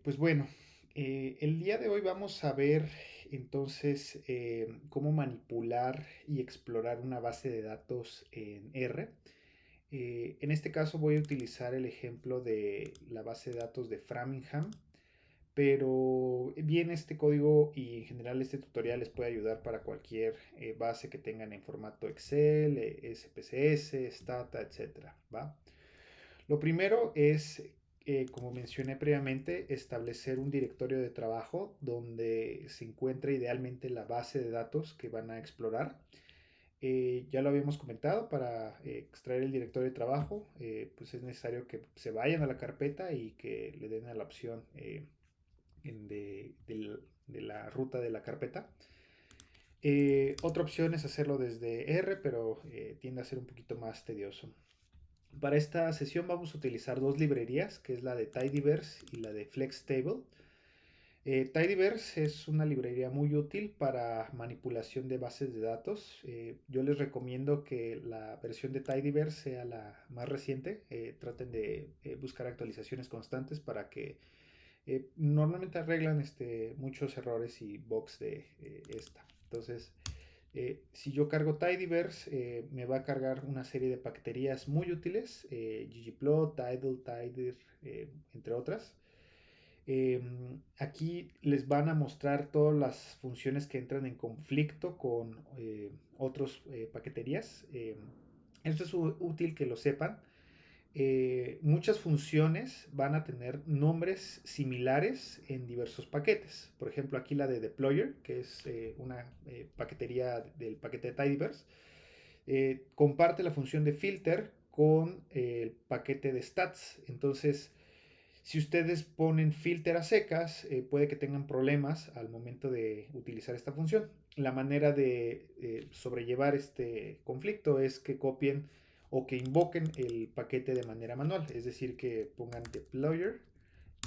Pues bueno, el día de hoy vamos a ver entonces cómo manipular y explorar una base de datos en R. En este caso voy a utilizar el ejemplo de la base de datos de Framingham, pero bien este código y en general este tutorial les puede ayudar para cualquier base que tengan en formato Excel, SPSS, Stata, etcétera, ¿va? Lo primero es, como mencioné previamente, establecer un directorio de trabajo donde se encuentre idealmente la base de datos que van a explorar. Ya lo habíamos comentado, para extraer el directorio de trabajo, pues es necesario que se vayan a la carpeta y que le den a la opción de la ruta de la carpeta. Otra opción es hacerlo desde R, pero tiende a ser un poquito más tedioso. Para esta sesión vamos a utilizar dos librerías, que es la de Tidyverse y la de FlexTable. Tidyverse es una librería muy útil para manipulación de bases de datos. Yo les recomiendo que la versión de Tidyverse sea la más reciente. Traten de buscar actualizaciones constantes para que normalmente arreglan muchos errores y bugs de esta. Entonces, si yo cargo Tidyverse, me va a cargar una serie de paqueterías muy útiles, ggplot, tidal, tidyr, entre otras. Aquí les van a mostrar todas las funciones que entran en conflicto con otras paqueterías. Esto es útil que lo sepan. Muchas funciones van a tener nombres similares en diversos paquetes. Por ejemplo, aquí la de deployer, que es una paquetería del paquete de Tidyverse, comparte la función de filter con el paquete de stats. Entonces, si ustedes ponen filter a secas, puede que tengan problemas al momento de utilizar esta función. La manera de sobrellevar este conflicto es que copien o que invoquen el paquete de manera manual, es decir, que pongan deployer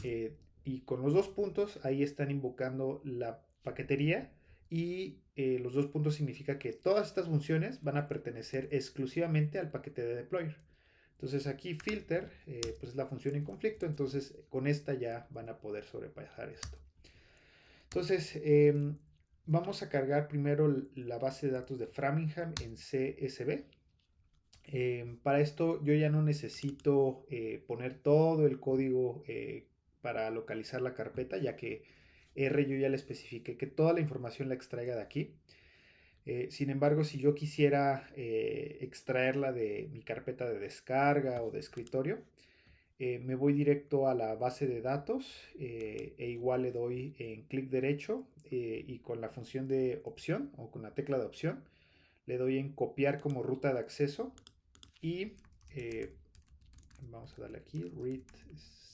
eh, y con los dos puntos ahí están invocando la paquetería y los dos puntos significa que todas estas funciones van a pertenecer exclusivamente al paquete de deployer. Entonces aquí filter, pues es la función en conflicto, entonces con esta ya van a poder sobrepasar esto. Entonces vamos a cargar primero la base de datos de Framingham en CSV. Para esto yo ya no necesito poner todo el código para localizar la carpeta, ya que R yo ya le especifiqué que toda la información la extraiga de aquí. Sin embargo, si yo quisiera extraerla de mi carpeta de descarga o de escritorio, me voy directo a la base de datos e igual le doy en clic derecho y con la función de opción o con la tecla de opción le doy en copiar como ruta de acceso y eh, vamos a darle aquí read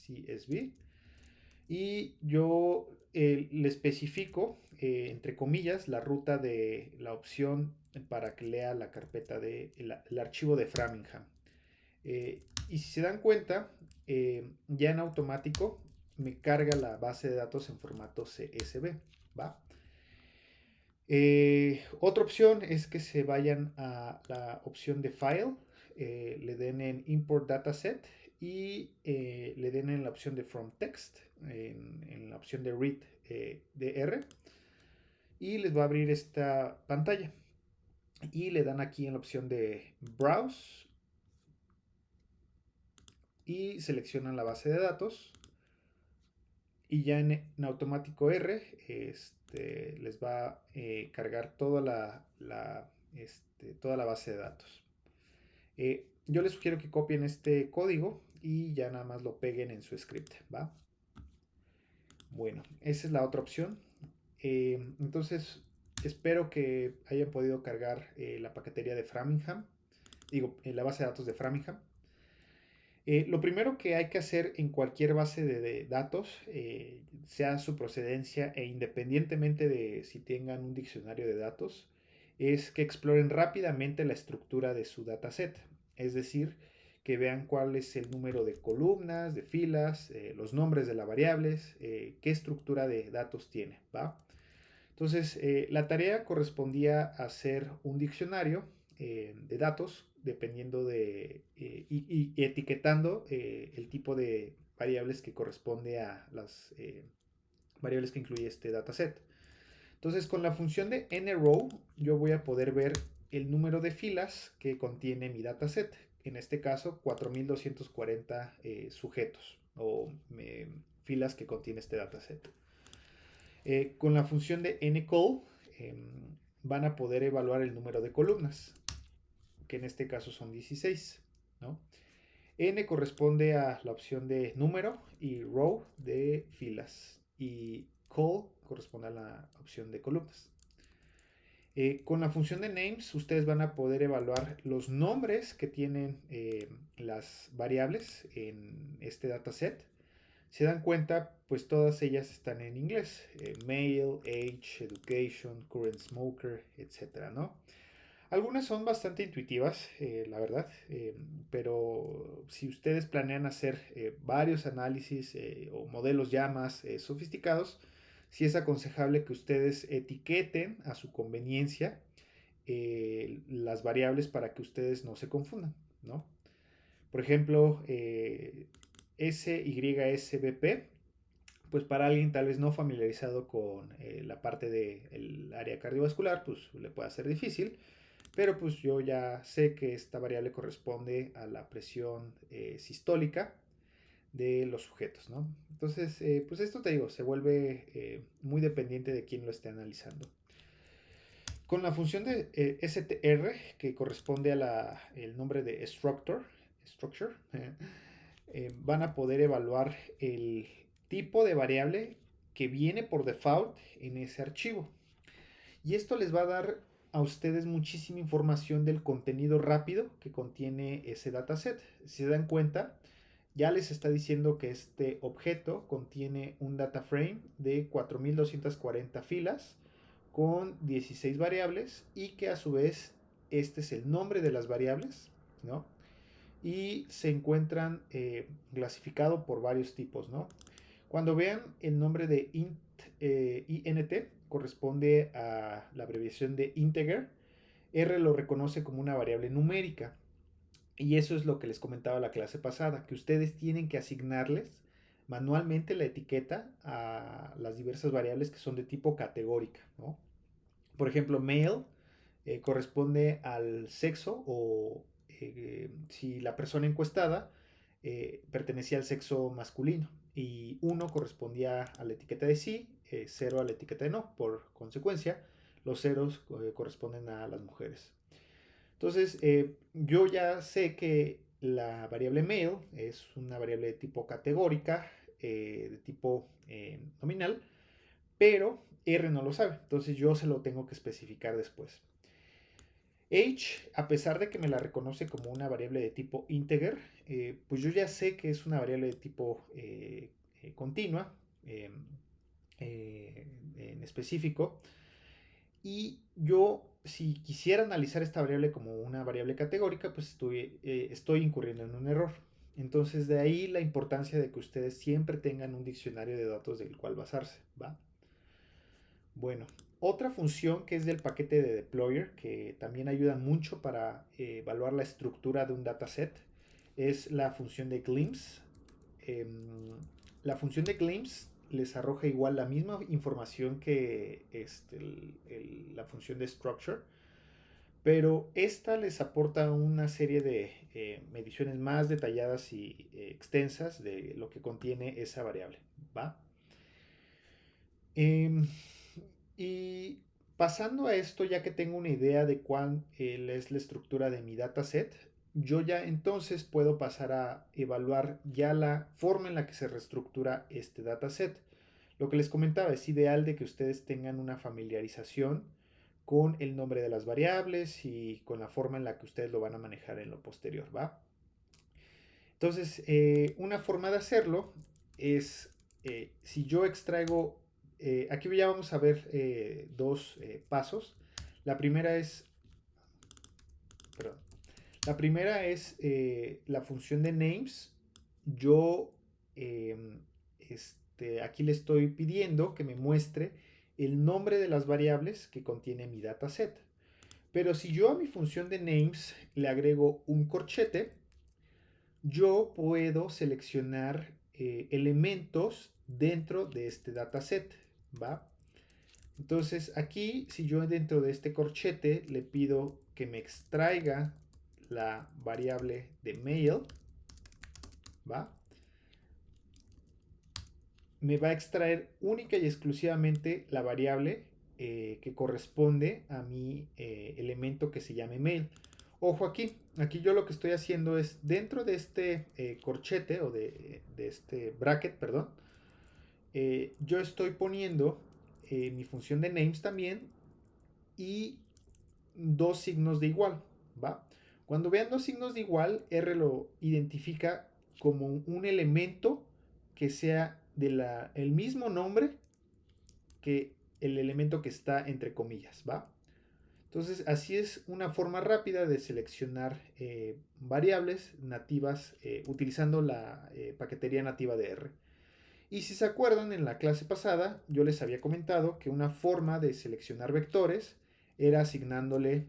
CSV y yo le especifico entre comillas la ruta de la opción para que lea la carpeta de el archivo de Framingham. Y si se dan cuenta, ya en automático me carga la base de datos en formato CSV, ¿va? Otra opción es que se vayan a la opción de File, le den en Import Dataset y le den en la opción de From Text, en la opción de Read de R y les va a abrir esta pantalla y le dan aquí en la opción de Browse y seleccionan la base de datos y ya en automático R les va a cargar toda la base de datos. Yo les sugiero que copien este código y ya nada más lo peguen en su script, ¿va? Bueno, esa es la otra opción. Entonces, espero que hayan podido cargar la paquetería de Framingham, digo, la base de datos de Framingham. Lo primero que hay que hacer en cualquier base de datos, sea su procedencia e independientemente de si tengan un diccionario de datos, es que exploren rápidamente la estructura de su dataset. Es decir, que vean cuál es el número de columnas, de filas, los nombres de las variables, qué estructura de datos tiene, ¿va? Entonces, la tarea correspondía a hacer un diccionario de datos dependiendo de y etiquetando el tipo variables que corresponde a las variables que incluye este dataset. Entonces, con la función de nrow, yo voy a poder ver el número de filas que contiene mi dataset. En este caso, 4240 sujetos o filas que contiene este dataset. Con la función de ncol, van a poder evaluar el número de columnas, que en este caso son 16, ¿no? N corresponde a la opción de número y row de filas. Y col corresponde a la opción de columnas. Con la función de names, ustedes van a poder evaluar los nombres que tienen las variables en este dataset. Se dan cuenta, pues todas ellas están en inglés. Male, age, education, current smoker, etcétera, ¿no? Algunas son bastante intuitivas, la verdad, pero si ustedes planean hacer varios análisis o modelos ya más sofisticados, sí es aconsejable que ustedes etiqueten a su conveniencia las variables para que ustedes no se confundan, ¿no? Por ejemplo, SYSBP, pues para alguien tal vez no familiarizado con la parte del área cardiovascular, pues le puede ser difícil. Pero pues yo ya sé que esta variable corresponde a la presión sistólica de los sujetos, ¿no? Entonces, pues esto te digo, se vuelve muy dependiente de quién lo esté analizando. Con la función de str, que corresponde a el nombre de structure, van a poder evaluar el tipo de variable que viene por default en ese archivo. Y esto les va a dar a ustedes muchísima información del contenido rápido que contiene ese dataset. Si se dan cuenta, ya les está diciendo que este objeto contiene un data frame de 4240 filas con 16 variables y que a su vez este es el nombre de las variables, ¿no? Y se encuentran clasificados por varios tipos, ¿no? Cuando vean el nombre de int corresponde a la abreviación de integer. R lo reconoce como una variable numérica. Y eso es lo que les comentaba la clase pasada, que ustedes tienen que asignarles manualmente la etiqueta a las diversas variables que son de tipo categórica, ¿no? Por ejemplo, male corresponde al sexo o si la persona encuestada pertenecía al sexo masculino y 1 correspondía a la etiqueta de sí, 0 a la etiqueta de no. Por consecuencia, los ceros corresponden a las mujeres. Entonces, yo ya sé que la variable male es una variable de tipo categórica, de tipo nominal, pero R no lo sabe. Entonces yo se lo tengo que especificar después. Age, a pesar de que me la reconoce como una variable de tipo integer, pues yo ya sé que es una variable de tipo continua, en específico. Y yo, si quisiera analizar esta variable como una variable categórica, pues estoy incurriendo en un error. Entonces, de ahí la importancia de que ustedes siempre tengan un diccionario de datos del cual basarse, ¿va? Bueno, otra función que es del paquete de deployer, que también ayuda mucho para evaluar la estructura de un dataset, es la función de glimpse. La función de glimpse les arroja igual la misma información que la función de structure, pero esta les aporta una serie de mediciones más detalladas y extensas de lo que contiene esa variable, ¿va? Y pasando a esto, ya que tengo una idea de cuál es la estructura de mi dataset, yo ya entonces puedo pasar a evaluar ya la forma en la que se reestructura este dataset. Lo que les comentaba, es ideal de que ustedes tengan una familiarización con el nombre de las variables y con la forma en la que ustedes lo van a manejar en lo posterior, ¿va? Entonces, una forma de hacerlo es, si yo extraigo, aquí ya vamos a ver dos pasos. La primera es, perdón, la primera es la función de names. Yo aquí le estoy pidiendo que me muestre el nombre de las variables que contiene mi dataset. Pero si yo a mi función de names le agrego un corchete, yo puedo seleccionar elementos dentro de este dataset, ¿va? Entonces aquí, si yo dentro de este corchete le pido que me extraiga la variable de mail, ¿va? Me va a extraer única y exclusivamente la variable que corresponde a mi elemento que se llame mail. Ojo aquí yo lo que estoy haciendo es dentro de este corchete o de este bracket, perdón, yo estoy poniendo mi función de names también y dos signos de igual, ¿va? Cuando vean dos signos de igual, R lo identifica como un elemento que sea el mismo nombre que el elemento que está entre comillas, ¿va? Entonces, así es una forma rápida de seleccionar variables nativas utilizando la paquetería nativa de R. Y si se acuerdan, en la clase pasada yo les había comentado que una forma de seleccionar vectores era asignándole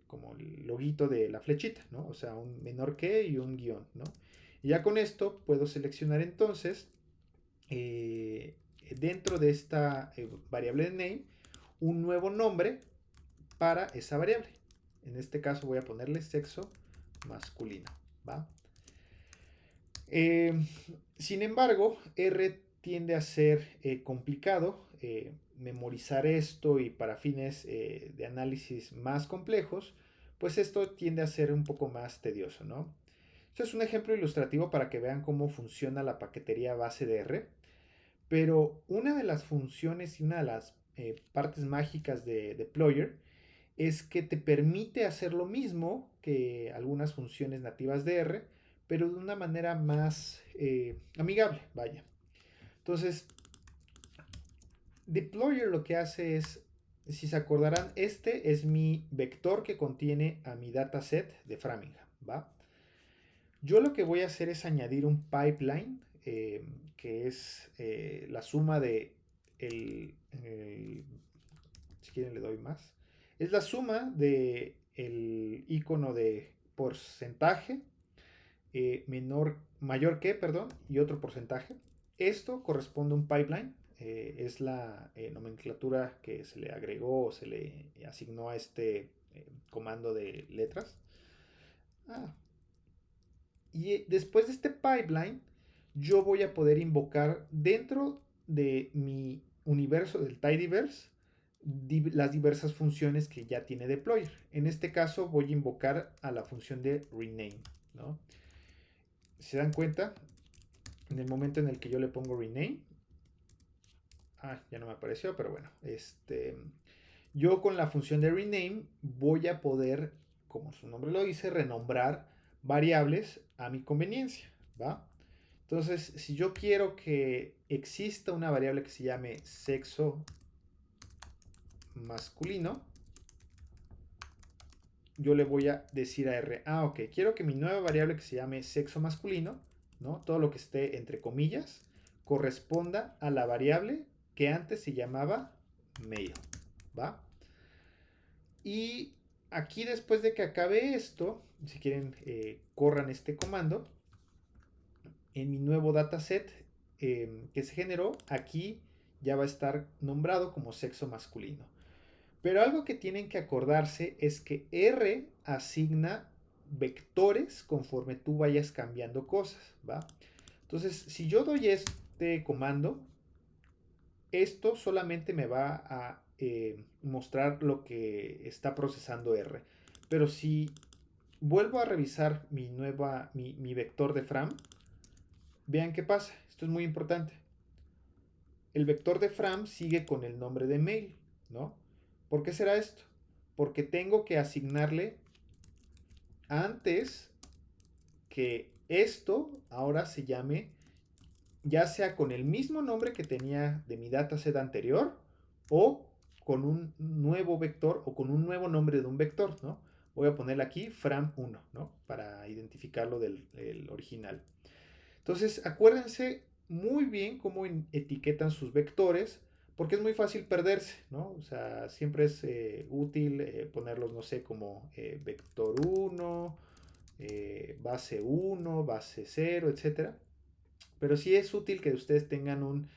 como el loguito de la flechita, ¿no? O sea, un menor que y un guión, ¿no? Y ya con esto puedo seleccionar entonces eh, dentro de esta variable de name un nuevo nombre para esa variable. En este caso voy a ponerle sexo masculino, ¿va? Eh, Sin embargo, R tiende a ser complicado memorizar esto y para fines de análisis más complejos, pues esto tiende a ser un poco más tedioso, ¿no? Esto es un ejemplo ilustrativo para que vean cómo funciona la paquetería base de R, pero una de las funciones y una de las partes mágicas de Deployer es que te permite hacer lo mismo que algunas funciones nativas de R, pero de una manera más amigable, vaya. Entonces, Deployer lo que hace es, si se acordarán, este es mi vector que contiene a mi dataset de Framingham, ¿va? Yo lo que voy a hacer es añadir un pipeline, que es la suma de si quieren le doy más, es la suma de el icono de porcentaje mayor que, perdón, y otro porcentaje. Esto corresponde a un pipeline, es la nomenclatura que se le agregó o se le asignó a este comando de letras. Ah, y después de este pipeline, yo voy a poder invocar dentro de mi universo del tidyverse las diversas funciones que ya tiene deployer. En este caso voy a invocar a la función de rename, ¿no? ¿Se dan cuenta? En el momento en el que yo le pongo rename, ya no me apareció, pero bueno, yo con la función de rename voy a poder, como su nombre lo dice, renombrar variables a mi conveniencia, ¿va? Entonces, si yo quiero que exista una variable que se llame sexo masculino, yo le voy a decir a R, ok, quiero que mi nueva variable que se llame sexo masculino, ¿no? Todo lo que esté entre comillas, corresponda a la variable que antes se llamaba male, ¿va? Y aquí después de que acabe esto, si quieren, corran este comando, en mi nuevo dataset que se generó, aquí ya va a estar nombrado como sexo masculino. Pero algo que tienen que acordarse es que R asigna vectores conforme tú vayas cambiando cosas, ¿va? Entonces, si yo doy este comando, esto solamente me va a mostrar lo que está procesando R. Pero si vuelvo a revisar mi vector de Fram, vean qué pasa. Esto es muy importante. El vector de Fram sigue con el nombre de mail, ¿no? ¿Por qué será esto? Porque tengo que asignarle antes que esto ahora se llame ya sea con el mismo nombre que tenía de mi dataset anterior o con un nuevo vector o con un nuevo nombre de un vector, ¿no? Voy a ponerle aquí fram1, ¿no? Para identificarlo del original. Entonces, acuérdense muy bien cómo etiquetan sus vectores, porque es muy fácil perderse, ¿no? O sea, siempre es útil ponerlos, no sé, como vector 1, base 1, base 0, etcétera. Pero sí es útil que ustedes tengan un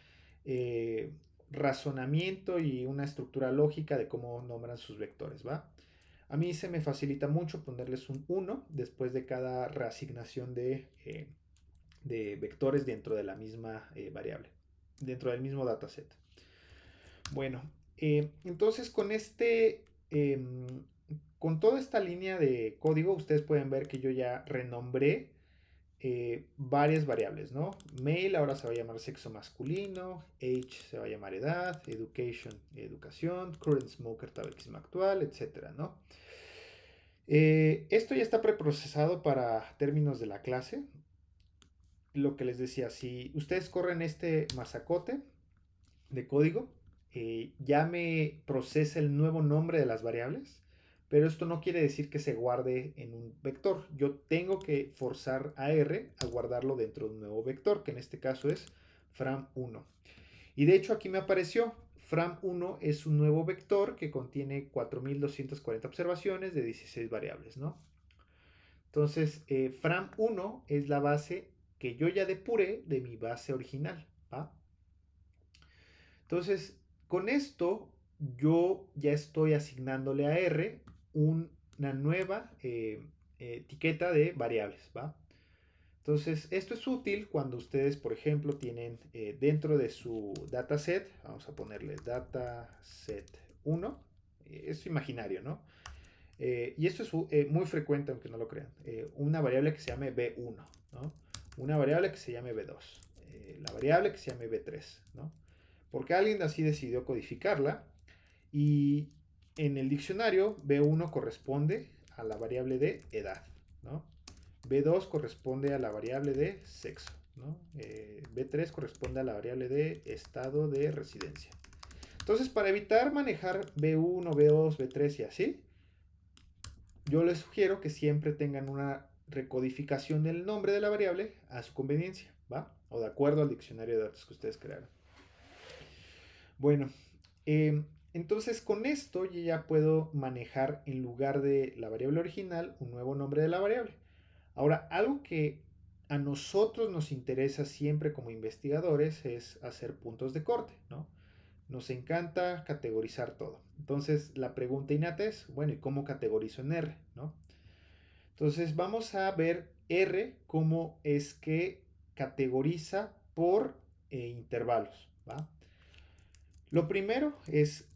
eh, razonamiento y una estructura lógica de cómo nombran sus vectores, ¿va? A mí se me facilita mucho ponerles un 1 después de cada reasignación de vectores dentro de la misma variable, dentro del mismo dataset. Bueno, entonces con toda esta línea de código, ustedes pueden ver que yo ya renombré varias variables, ¿no? Male ahora se va a llamar sexo masculino, age se va a llamar edad, education, educación, current smoker, tabaquismo actual, etcétera, ¿no? Esto ya está preprocesado para términos de la clase. Lo que les decía, si ustedes corren este masacote de código, ya me procesa el nuevo nombre de las variables, pero esto no quiere decir que se guarde en un vector. Yo tengo que forzar a R a guardarlo dentro de un nuevo vector, que en este caso es fram1. Y de hecho aquí me apareció, fram1 es un nuevo vector que contiene 4240 observaciones de 16 variables, ¿no? Entonces, fram1 es la base que yo ya depuré de mi base original, ¿va? Entonces, con esto yo ya estoy asignándole a R una nueva etiqueta de variables, ¿va? Entonces, esto es útil cuando ustedes, por ejemplo, tienen dentro de su dataset, vamos a ponerle dataset 1, es imaginario, ¿no? Y esto es muy frecuente, aunque no lo crean. Una variable que se llame B1, ¿no? Una variable que se llame B2, la variable que se llame B3, ¿no? Porque alguien así decidió codificarla y en el diccionario B1 corresponde a la variable de edad, ¿no? B2 corresponde a la variable de sexo, ¿no? B3 corresponde a la variable de estado de residencia. Entonces, para evitar manejar B1, B2, B3 y así, yo les sugiero que siempre tengan una recodificación del nombre de la variable a su conveniencia, ¿va? O de acuerdo al diccionario de datos que ustedes crearon. Bueno, entonces con esto yo ya puedo manejar en lugar de la variable original un nuevo nombre de la variable. Ahora, algo que a nosotros nos interesa siempre como investigadores es hacer puntos de corte, ¿no? Nos encanta categorizar todo. Entonces, la pregunta innata es, bueno, ¿y cómo categorizo en R, no? Entonces, vamos a ver R cómo es que categoriza por intervalos, ¿va? Lo primero es,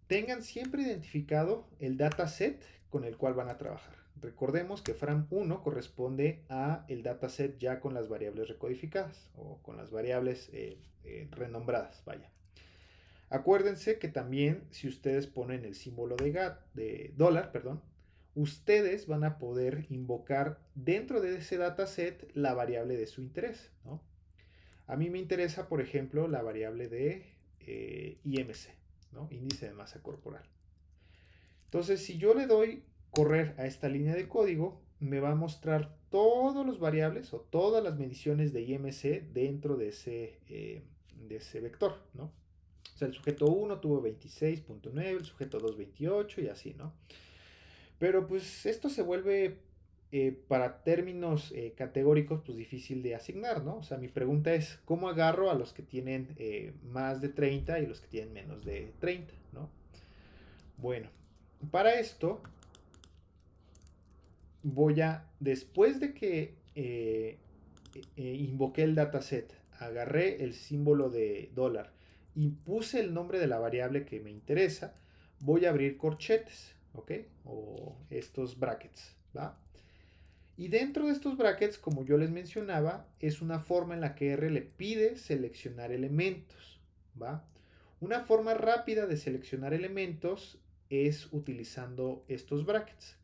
tengan siempre identificado el dataset con el cual van a trabajar. Recordemos que fram1 corresponde a el dataset ya con las variables recodificadas o con las variables renombradas, vaya. Acuérdense que también si ustedes ponen el símbolo de dólar, perdón, ustedes van a poder invocar dentro de ese dataset la variable de su interés, ¿no? A mí me interesa, por ejemplo, la variable de IMC, ¿no? Índice de masa corporal. Entonces, si yo le doy correr a esta línea de código, me va a mostrar todas las variables o todas las mediciones de IMC dentro de ese vector, ¿no? O sea, el sujeto 1 tuvo 26.9, el sujeto 2 28 y así, ¿no? Pero pues esto se vuelve para términos categóricos pues difícil de asignar, ¿no? O sea, mi pregunta es, ¿cómo agarro a los que tienen más de 30 y los que tienen menos de 30, ¿no? Bueno, para esto después de que invoqué el dataset, agarré el símbolo de dólar y puse el nombre de la variable que me interesa, voy a abrir corchetes, ¿ok? O estos brackets, ¿va? Y dentro de estos brackets, como yo les mencionaba, es una forma en la que R le pide seleccionar elementos, ¿va? Una forma rápida de seleccionar elementos es utilizando estos brackets.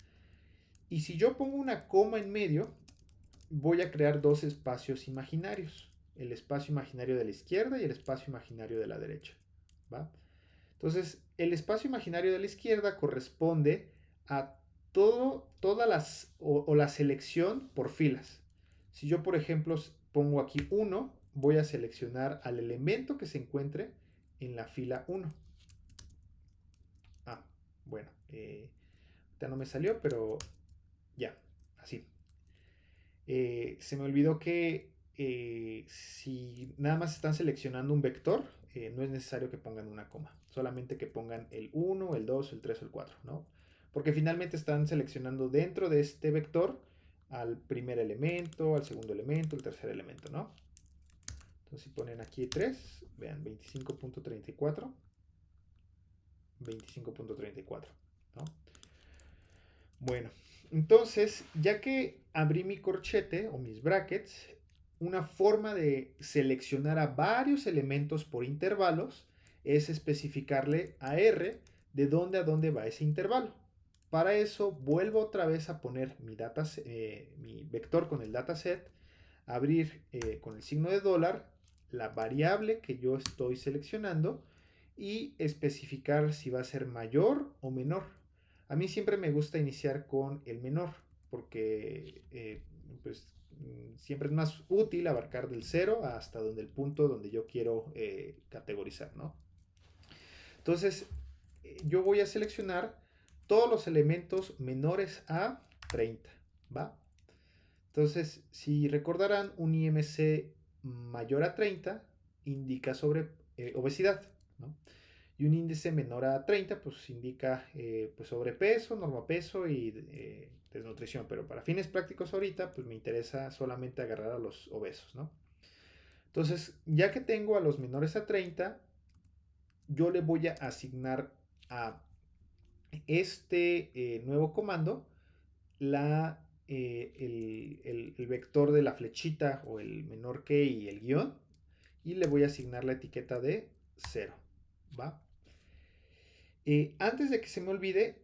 Y si yo pongo una coma en medio, voy a crear dos espacios imaginarios. El espacio imaginario de la izquierda y el espacio imaginario de la derecha, ¿va? Entonces, el espacio imaginario de la izquierda corresponde a todas o la selección por filas. Si yo, por ejemplo, pongo aquí 1, voy a seleccionar al elemento que se encuentre en la fila 1. Ah, bueno, ya no me salió, pero ya, así. Se me olvidó que si nada más están seleccionando un vector, no es necesario que pongan una coma, solamente que pongan el 1, el 2, el 3 o el 4, ¿no? Porque finalmente están seleccionando dentro de este vector al primer elemento, al segundo elemento, el tercer elemento, ¿no? Entonces si ponen aquí 3, vean 25.34, 25.34, ¿no? Bueno, entonces, ya que abrí mi corchete o mis brackets, una forma de seleccionar a varios elementos por intervalos es especificarle a R de dónde a dónde va ese intervalo. Para eso vuelvo otra vez a poner mi vector con el dataset, abrir con el signo de dólar la variable que yo estoy seleccionando y especificar si va a ser mayor o menor. A mí siempre me gusta iniciar con el menor porque pues, siempre es más útil abarcar del 0 hasta donde el punto donde yo quiero categorizar, ¿no? Entonces, yo voy a seleccionar todos los elementos menores a 30, ¿va? Entonces, si recordarán, un IMC mayor a 30 indica sobre obesidad, ¿no? Y un índice menor a 30 pues indica pues sobrepeso, normopeso y desnutrición. Pero para fines prácticos ahorita pues me interesa solamente agarrar a los obesos, ¿no? Entonces, ya que tengo a los menores a 30, yo le voy a asignar a este nuevo comando el vector de la flechita o el menor que y el guión, y le voy a asignar la etiqueta de 0, ¿va? Antes de que se me olvide,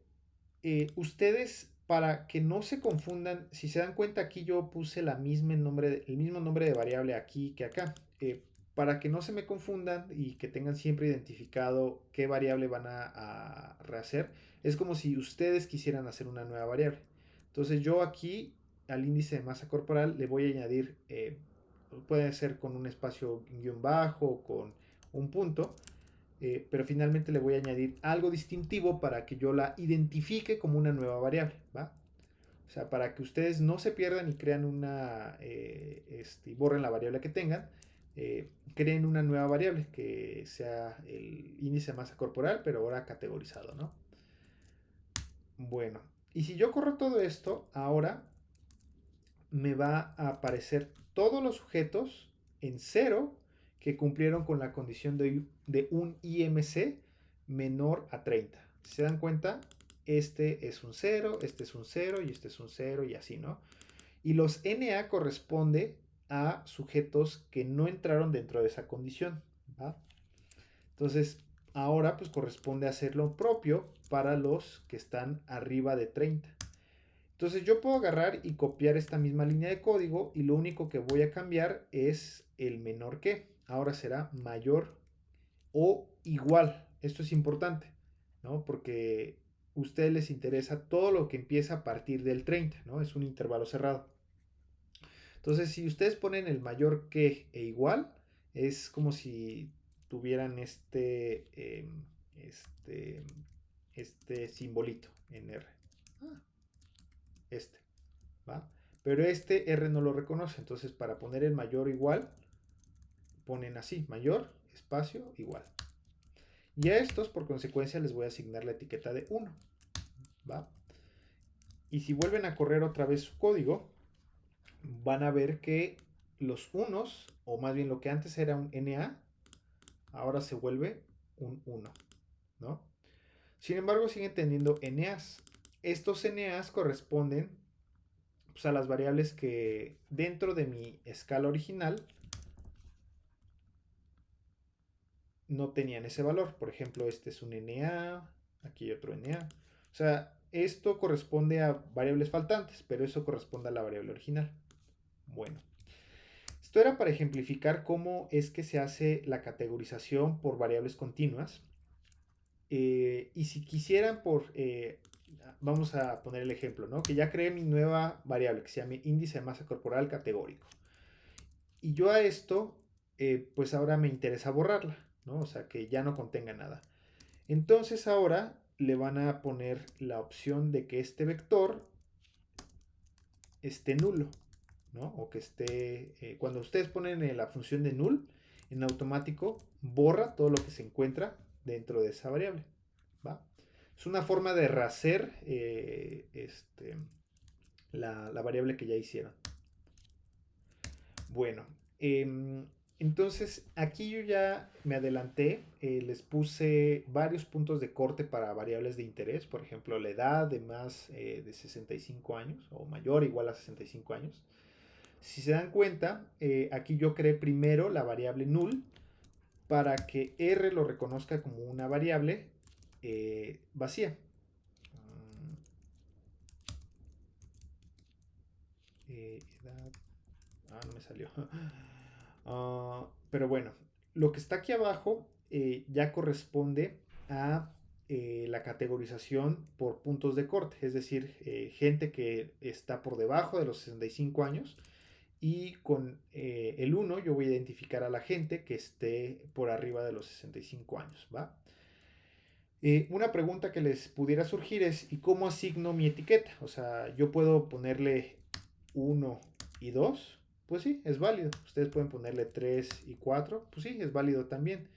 ustedes, para que no se confundan, si se dan cuenta aquí yo puse el mismo nombre de variable aquí que acá. Para que no se me confundan y que tengan siempre identificado qué variable van a rehacer, es como si ustedes quisieran hacer una nueva variable. Entonces yo aquí al índice de masa corporal le voy a añadir, puede ser con un espacio guión bajo o con un punto, pero finalmente le voy a añadir algo distintivo para que yo la identifique como una nueva variable, ¿va? O sea, para que ustedes no se pierdan y crean y borren la variable que tengan, creen una nueva variable que sea el índice de masa corporal, pero ahora categorizado, ¿no? Bueno, y si yo corro todo esto, ahora me va a aparecer todos los sujetos en 0 que cumplieron con la condición de un IMC menor a 30. ¿Se dan cuenta? Este es un 0, este es un 0 y este es un 0 y así, ¿no? Y los NA corresponde a sujetos que no entraron dentro de esa condición, ¿va? Entonces, ahora pues corresponde hacer lo propio para los que están arriba de 30. Entonces yo puedo agarrar y copiar esta misma línea de código y lo único que voy a cambiar es el menor que. Ahora será mayor o igual. Esto es importante, ¿no? Porque a ustedes les interesa todo lo que empieza a partir del 30, ¿no? Es un intervalo cerrado. Entonces, si ustedes ponen el mayor que e igual, es como si tuvieran este simbolito en R. Ah, este. ¿Va? Pero este R no lo reconoce, entonces para poner el mayor igual, ponen así, mayor, espacio, igual. Y a estos, por consecuencia, les voy a asignar la etiqueta de 1, ¿va? Y si vuelven a correr otra vez su código, van a ver que los unos, o más bien lo que antes era un NA, ahora se vuelve un 1, ¿no? Sin embargo, siguen teniendo NAs. Estos NAs corresponden pues, a las variables que dentro de mi escala original no tenían ese valor. Por ejemplo, este es un NA, aquí hay otro NA. O sea, esto corresponde a variables faltantes, pero eso corresponde a la variable original. Bueno, esto era para ejemplificar cómo es que se hace la categorización por variables continuas. Y si quisieran vamos a poner el ejemplo, ¿no? Que ya creé mi nueva variable que se llama índice de masa corporal categórico. Y yo a esto, pues ahora me interesa borrarla, ¿no? O sea, que ya no contenga nada. Entonces ahora le van a poner la opción de que este vector esté nulo, ¿no? O que esté, cuando ustedes ponen la función de null, en automático borra todo lo que se encuentra dentro de esa variable, ¿va? Es una forma de rehacer la variable que ya hicieron. Bueno, entonces aquí yo ya me adelanté, les puse varios puntos de corte para variables de interés, por ejemplo, la edad de más de 65 años o mayor o igual a 65 años. Si se dan cuenta, aquí yo creé primero la variable null para que R lo reconozca como una variable vacía. Edad. No me salió. Pero bueno, lo que está aquí abajo ya corresponde a la categorización por puntos de corte, es decir, gente que está por debajo de los 65 años y con el 1 yo voy a identificar a la gente que esté por arriba de los 65 años, ¿va? Una pregunta que les pudiera surgir es, ¿y cómo asigno mi etiqueta? O sea, yo puedo ponerle 1 y 2, pues sí, es válido. Ustedes pueden ponerle 3 y 4, pues sí, es válido también.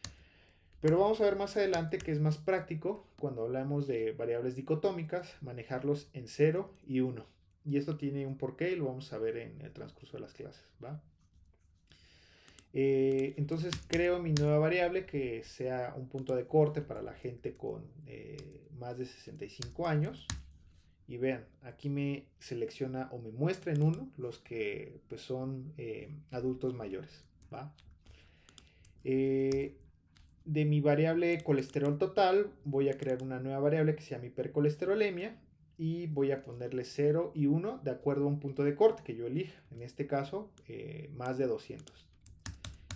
Pero vamos a ver más adelante que es más práctico cuando hablamos de variables dicotómicas, manejarlos en 0 y 1. Y esto tiene un porqué y lo vamos a ver en el transcurso de las clases, ¿va? Entonces creo mi nueva variable que sea un punto de corte para la gente con más de 65 años. Y vean, aquí me selecciona o me muestra en uno los que pues son adultos mayores, ¿va? De mi variable colesterol total voy a crear una nueva variable que se llama hipercolesterolemia y voy a ponerle 0 y 1 de acuerdo a un punto de corte que yo elija, en este caso más de 200.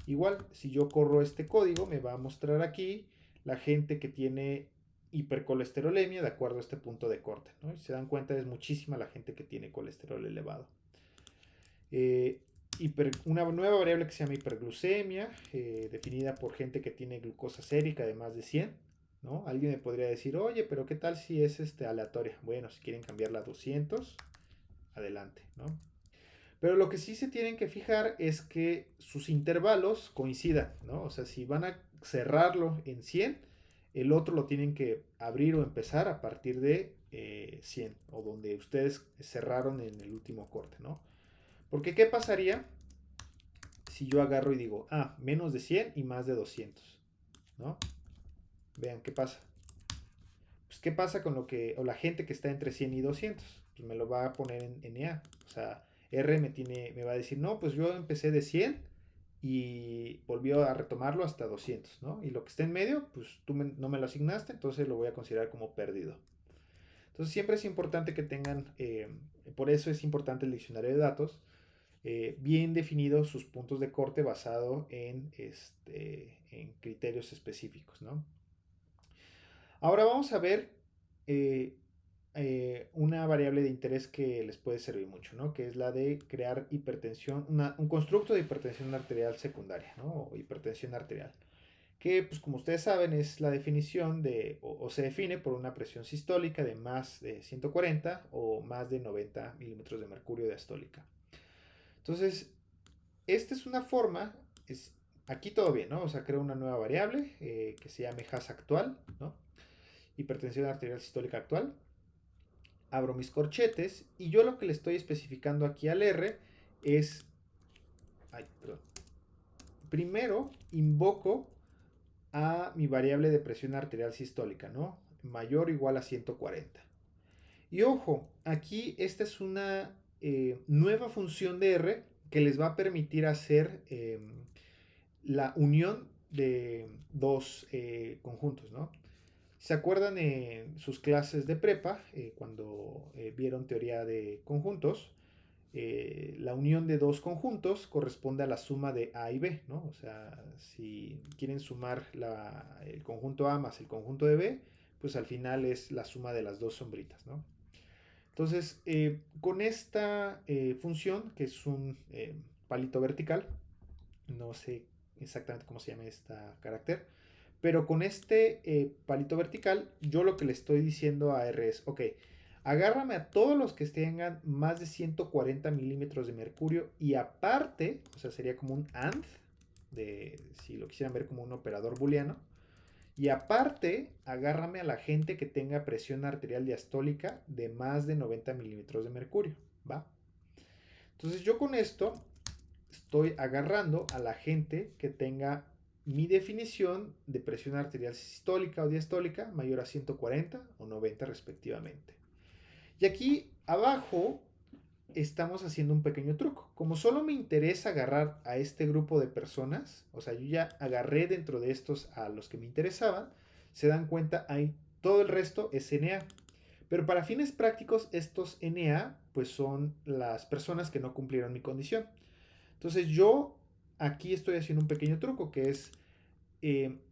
Igual, si yo corro este código, me va a mostrar aquí la gente que tiene hipercolesterolemia de acuerdo a este punto de corte, ¿no? Si se dan cuenta, es muchísima la gente que tiene colesterol elevado. Una nueva variable que se llama hiperglucemia, definida por gente que tiene glucosa sérica de más de 100, ¿no? Alguien me podría decir, oye, pero ¿qué tal si es aleatoria? Bueno, si quieren cambiarla a 200, adelante, ¿no? Pero lo que sí se tienen que fijar es que sus intervalos coincidan, ¿no? O sea, si van a cerrarlo en 100, el otro lo tienen que abrir o empezar a partir de 100, o donde ustedes cerraron en el último corte, ¿no? Porque ¿qué pasaría si yo agarro y digo, menos de 100 y más de 200, ¿no? Vean, ¿qué pasa? Pues, ¿qué pasa con o la gente que está entre 100 y 200? Pues me lo va a poner en NA. O sea, R me va a decir, no, pues yo empecé de 100 y volvió a retomarlo hasta 200, ¿no? Y lo que está en medio, pues tú no me lo asignaste, entonces lo voy a considerar como perdido. Entonces siempre es importante que tengan, por eso es importante el diccionario de datos, bien definidos sus puntos de corte basado en criterios específicos, ¿no? Ahora vamos a ver eh, una variable de interés que les puede servir mucho, ¿no? Que es la de crear hipertensión, un constructo de hipertensión arterial secundaria, ¿no? O hipertensión arterial. Que, pues como ustedes saben, es la definición o se define por una presión sistólica de más de 140 o más de 90 milímetros de mercurio diastólica. Entonces, esta es una forma, aquí todo bien, ¿no? O sea, creo una nueva variable que se llame HAS actual, ¿no? Hipertensión arterial sistólica actual. Abro mis corchetes y yo lo que le estoy especificando aquí al R es, perdón. Primero invoco a mi variable de presión arterial sistólica, ¿no? Mayor o igual a 140. Y ojo, aquí esta es una nueva función de R que les va a permitir hacer la unión de dos conjuntos, ¿no? ¿Se acuerdan en sus clases de prepa, cuando vieron teoría de conjuntos? La unión de dos conjuntos corresponde a la suma de A y B, ¿no? O sea, si quieren sumar el conjunto A más el conjunto de B, pues al final es la suma de las dos sombritas, ¿no? Entonces, con esta función, que es un palito vertical, no sé exactamente cómo se llama este carácter, pero con este palito vertical, yo lo que le estoy diciendo a R es, ok, Agárrame a todos los que tengan más de 140 milímetros de mercurio y aparte, o sea, sería como un AND, si lo quisieran ver como un operador booleano, y aparte, agárrame a la gente que tenga presión arterial diastólica de más de 90 milímetros de mercurio, ¿va? Entonces yo con esto estoy agarrando a la gente que tenga mi definición de presión arterial sistólica o diastólica mayor a 140 o 90 respectivamente. Y aquí abajo estamos haciendo un pequeño truco. Como solo me interesa agarrar a este grupo de personas, o sea, yo ya agarré dentro de estos a los que me interesaban, se dan cuenta, hay todo el resto es NA. Pero para fines prácticos, estos NA pues son las personas que no cumplieron mi condición. Entonces yo aquí estoy haciendo un pequeño truco que es,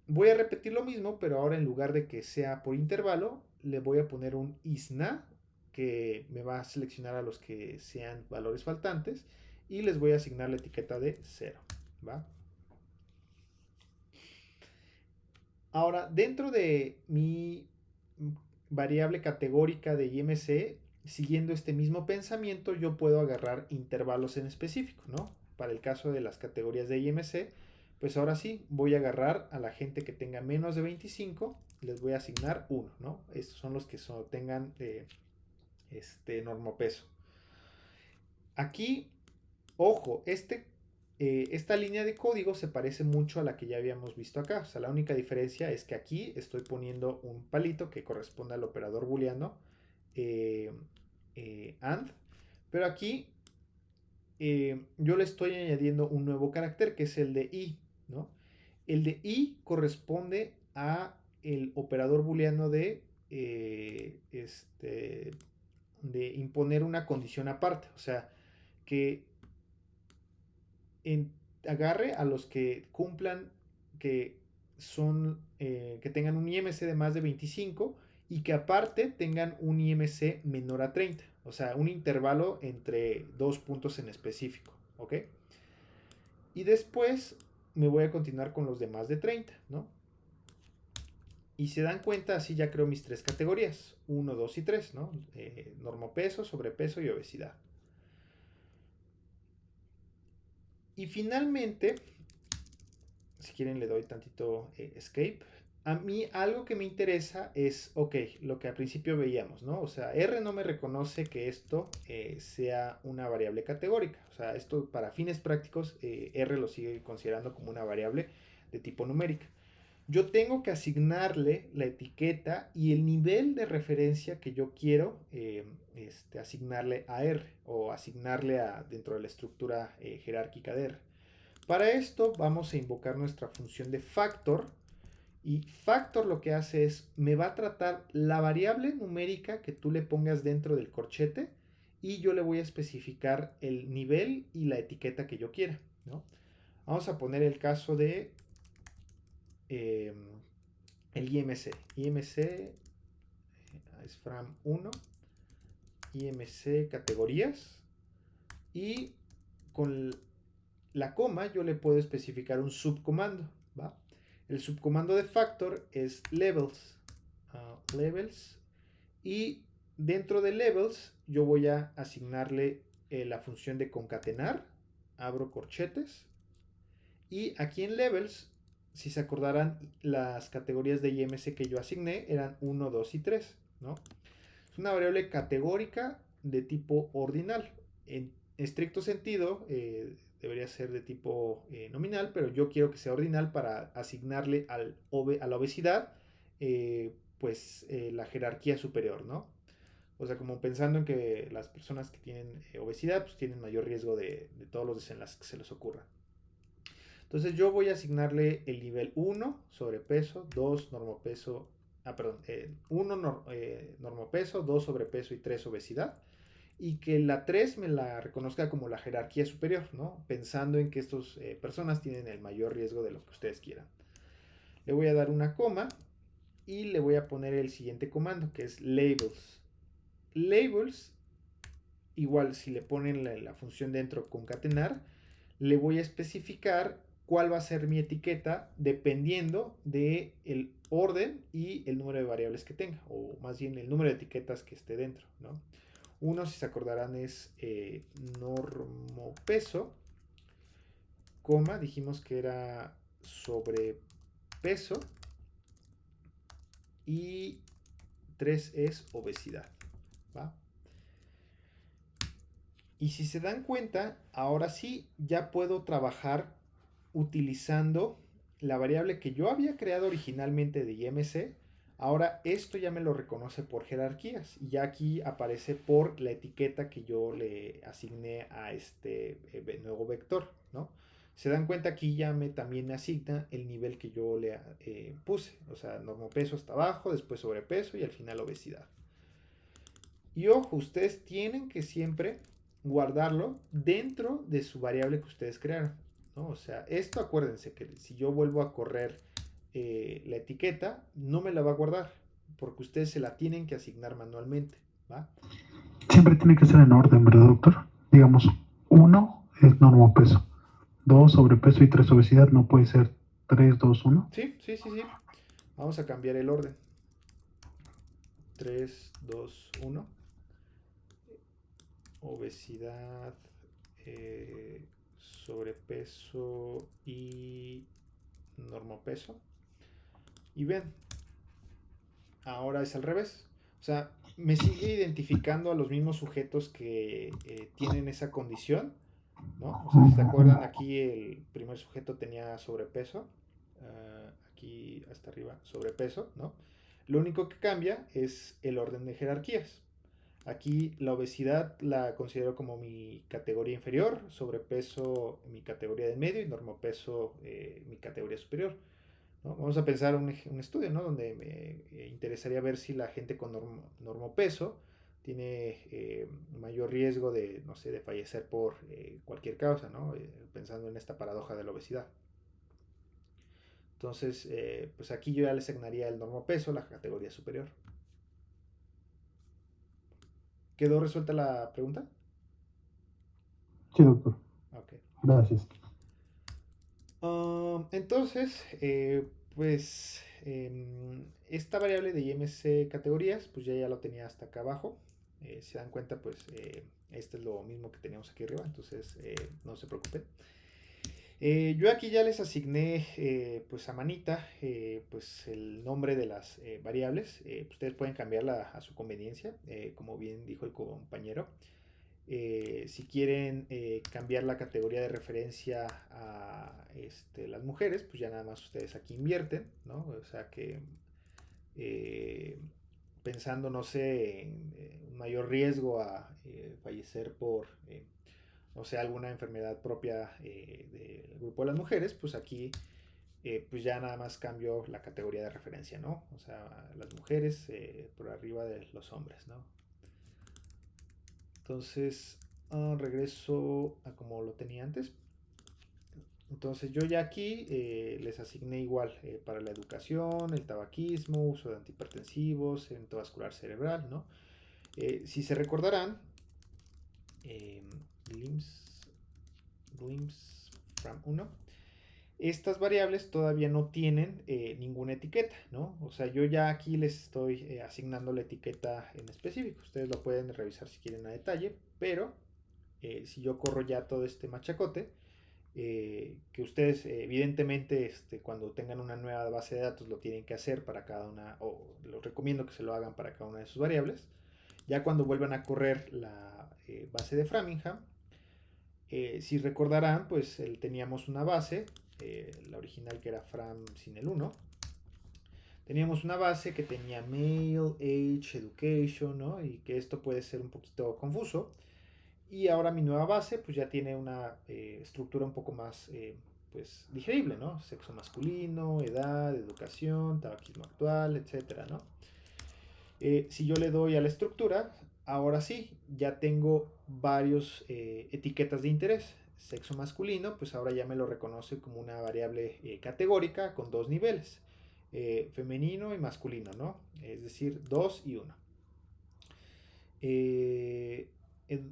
voy a repetir lo mismo, pero ahora en lugar de que sea por intervalo, le voy a poner un ISNA que me va a seleccionar a los que sean valores faltantes y les voy a asignar la etiqueta de 0, ¿va? Ahora, dentro de mi variable categórica de IMC, siguiendo este mismo pensamiento, yo puedo agarrar intervalos en específico, ¿no? Para el caso de las categorías de IMC, pues ahora sí, voy a agarrar a la gente que tenga menos de 25, les voy a asignar 1, ¿no? Estos son los que tengan normopeso. Aquí, ojo, esta línea de código se parece mucho a la que ya habíamos visto acá. O sea, la única diferencia es que aquí estoy poniendo un palito que corresponde al operador booleano eh, AND. Pero aquí yo le estoy añadiendo un nuevo carácter que es el de I, ¿no? El de I corresponde a el operador booleano de imponer una condición aparte. O sea, que en, agarre a los que cumplan, que que tengan un IMC de más de 25 y que aparte tengan un IMC menor a 30. O sea, un intervalo entre dos puntos en específico, ¿ok? Y después me voy a continuar con los demás de 30, ¿no? Y se dan cuenta, así ya creo mis tres categorías, 1, 2 y 3, ¿no? Normopeso, sobrepeso y obesidad. Y finalmente, si quieren le doy tantito escape. A mí algo que me interesa es, ok, lo que al principio veíamos, ¿no? O sea, R no me reconoce que esto sea una variable categórica. O sea, esto para fines prácticos, R lo sigue considerando como una variable de tipo numérica. Yo tengo que asignarle la etiqueta y el nivel de referencia que yo quiero asignarle a R o asignarle dentro de la estructura jerárquica de R. Para esto vamos a invocar nuestra función de factor y factor lo que hace es me va a tratar la variable numérica que tú le pongas dentro del corchete y yo le voy a especificar el nivel y la etiqueta que yo quiera, ¿no? Vamos a poner el caso de eh, el IMC. IMC es FRAM 1, IMC categorías y con la coma yo le puedo especificar un subcomando, ¿va? El subcomando de factor es levels, levels y dentro de levels yo voy a asignarle la función de concatenar, abro corchetes y aquí en levels, si se acordarán, las categorías de IMC que yo asigné eran 1, 2 y 3, ¿no? Es una variable categórica de tipo ordinal. En estricto sentido, debería ser de tipo nominal, pero yo quiero que sea ordinal para asignarle a la obesidad la jerarquía superior, ¿no? O sea, como pensando en que las personas que tienen obesidad pues tienen mayor riesgo de todos los desenlaces que se les ocurran. Entonces yo voy a asignarle el nivel 1, sobrepeso, 2, normopeso, 1 normopeso, 2 sobrepeso y 3 obesidad. Y que la 3 me la reconozca como la jerarquía superior, ¿no? Pensando en que estas personas tienen el mayor riesgo de lo que ustedes quieran. Le voy a dar una coma y le voy a poner el siguiente comando, que es labels. Labels, igual si le ponen la función dentro concatenar, le voy a especificar cuál va a ser mi etiqueta dependiendo del orden y el número de variables que tenga, o más bien el número de etiquetas que esté dentro, ¿no? Uno, si se acordarán, es normopeso, coma, dijimos que era sobrepeso, y 3 es obesidad, ¿va? Y si se dan cuenta, ahora sí ya puedo trabajar utilizando la variable que yo había creado originalmente de IMC. Ahora esto ya me lo reconoce por jerarquías y ya aquí aparece por la etiqueta que yo le asigné a este nuevo vector, ¿no? Se dan cuenta aquí ya también me asigna el nivel que yo le puse, o sea, normopeso hasta abajo, después sobrepeso y al final obesidad. Y ojo, ustedes tienen que siempre guardarlo dentro de su variable que ustedes crearon, ¿no? O sea, esto acuérdense que si yo vuelvo a correr la etiqueta, no me la va a guardar, porque ustedes se la tienen que asignar manualmente, ¿va? Siempre tiene que ser en orden, ¿verdad, doctor? Digamos, 1 es normopeso, 2 sobrepeso y 3 obesidad, no puede ser 3, 2, 1. Sí, sí, sí, sí. Vamos a cambiar el orden. 3, 2, 1. Obesidad, sobrepeso y normopeso. Y ven, ahora es al revés. O sea, me sigue identificando a los mismos sujetos que tienen esa condición, ¿no? O sea, si se acuerdan, aquí el primer sujeto tenía sobrepeso, aquí hasta arriba sobrepeso, ¿no? Lo único que cambia es el orden de jerarquías. Aquí la obesidad la considero como mi categoría inferior, sobrepeso mi categoría de medio y normopeso mi categoría superior, ¿no? Vamos a pensar un estudio, ¿no? Donde me interesaría ver si la gente con normopeso tiene mayor riesgo de, no sé, de fallecer por cualquier causa, ¿no? Pensando en esta paradoja de la obesidad. Entonces, pues aquí yo ya le asignaría el normopeso, la categoría superior. ¿Quedó resuelta la pregunta? Sí, doctor. Ok. Gracias. Entonces, pues esta variable de IMC categorías, pues ya lo tenía hasta acá abajo. Si se dan cuenta, pues este es lo mismo que teníamos aquí arriba, entonces no se preocupen. Yo aquí ya les asigné pues a manita pues el nombre de las variables. Ustedes pueden cambiarla a su conveniencia, como bien dijo el compañero. Si quieren cambiar la categoría de referencia a las mujeres, pues ya nada más ustedes aquí invierten, ¿no? O sea que eh, pensando, no sé, en un mayor riesgo a fallecer por, no sé, alguna enfermedad propia del grupo de las mujeres, pues aquí pues ya nada más cambio la categoría de referencia, ¿no? O sea, las mujeres por arriba de los hombres, ¿no? Entonces, regreso a como lo tenía antes. Entonces yo ya aquí les asigné igual para la educación, el tabaquismo, uso de antihipertensivos, endovascular cerebral, ¿no? Si se recordarán, eh, glimpse from 1, estas variables todavía no tienen ninguna etiqueta, ¿no? O sea, yo ya aquí les estoy asignando la etiqueta en específico. Ustedes lo pueden revisar si quieren a detalle, pero si yo corro ya todo este machacote, que ustedes evidentemente cuando tengan una nueva base de datos lo tienen que hacer para cada una, o los recomiendo que se lo hagan para cada una de sus variables. Ya cuando vuelvan a correr la base de Framingham, si recordarán, pues teníamos una base, la original que era Fram sin el 1. Teníamos una base que tenía mail, age, education, ¿no? Y que esto puede ser un poquito confuso. Y ahora mi nueva base pues ya tiene una estructura un poco más pues digerible, ¿no? Sexo masculino, edad, educación, tabaquismo actual, etcétera, ¿no? Si yo le doy a la estructura, ahora sí, ya tengo varios etiquetas de interés. Sexo masculino, pues ahora ya me lo reconoce como una variable categórica con dos niveles, femenino y masculino, ¿no? Es decir, 2 y 1.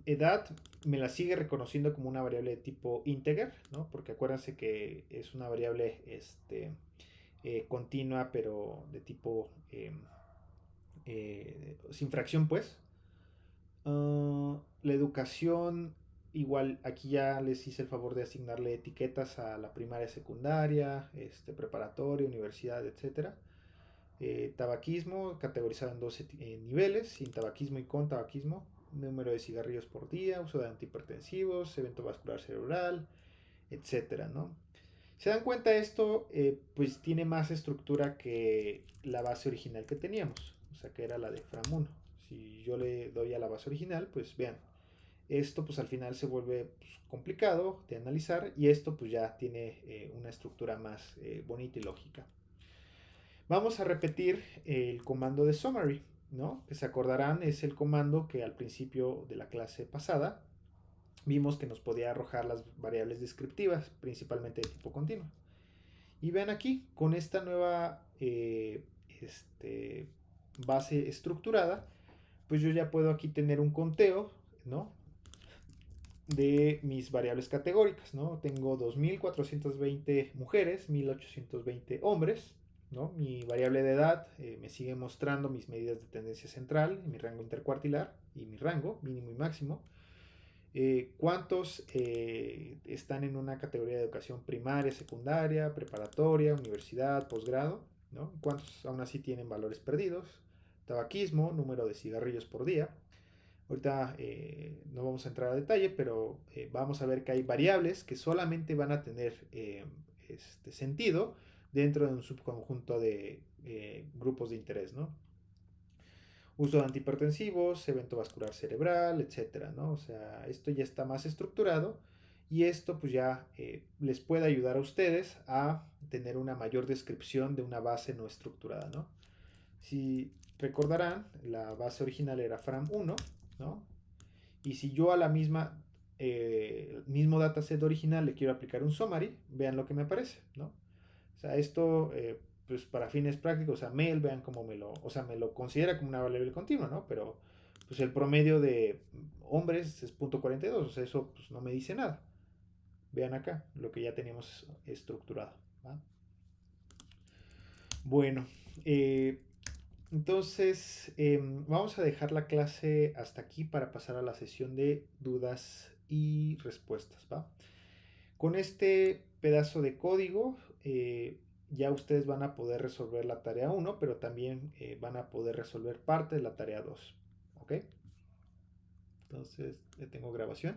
edad me la sigue reconociendo como una variable de tipo integer, ¿no? Porque acuérdense que es una variable continua, pero de tipo sin fracción, pues. La educación, igual aquí ya les hice el favor de asignarle etiquetas a la primaria, secundaria, preparatoria, universidad, etcétera. Tabaquismo, categorizado en dos niveles, sin tabaquismo y con tabaquismo. Número de cigarrillos por día, uso de antihipertensivos, evento vascular cerebral, etcétera, ¿no? ¿Se dan cuenta esto? Pues tiene más estructura que la base original que teníamos, o sea que era la de Fram 1. Si yo le doy a la base original, pues vean, esto pues al final se vuelve pues, complicado de analizar y esto pues ya tiene una estructura más bonita y lógica. Vamos a repetir el comando de summary, ¿no? Que se acordarán es el comando que al principio de la clase pasada vimos que nos podía arrojar las variables descriptivas, principalmente de tipo continuo. Y vean aquí, con esta nueva base estructurada, pues yo ya puedo aquí tener un conteo, ¿no? De mis variables categóricas, ¿no? Tengo 2420 mujeres, 1820 hombres, ¿no? Mi variable de edad me sigue mostrando mis medidas de tendencia central, mi rango intercuartilar y mi rango mínimo y máximo. ¿Cuántos están en una categoría de educación primaria, secundaria, preparatoria, universidad, posgrado? ¿No? ¿Cuántos aún así tienen valores perdidos? Tabaquismo, número de cigarrillos por día. Ahorita no vamos a entrar a detalle, pero vamos a ver que hay variables que solamente van a tener sentido dentro de un subconjunto de grupos de interés, ¿no? Uso de antihipertensivos, evento vascular cerebral, etcétera, ¿no? O sea, esto ya está más estructurado y esto pues ya les puede ayudar a ustedes a tener una mayor descripción de una base no estructurada, ¿no? Si recordarán, la base original era Fram 1, ¿no? Y si yo a la misma, el mismo dataset original le quiero aplicar un summary, vean lo que me aparece, ¿no? O sea, esto, pues para fines prácticos, o sea, mail, vean cómo me lo considera como una variable continua, ¿no? Pero, pues el promedio de hombres es .42, o sea, eso pues no me dice nada. Vean acá, lo que ya teníamos estructurado, ¿va? Bueno, entonces vamos a dejar la clase hasta aquí para pasar a la sesión de dudas y respuestas, ¿va? Con este pedazo de código ya ustedes van a poder resolver la tarea 1, pero también van a poder resolver parte de la tarea 2, ¿ok? Entonces, detengo grabación.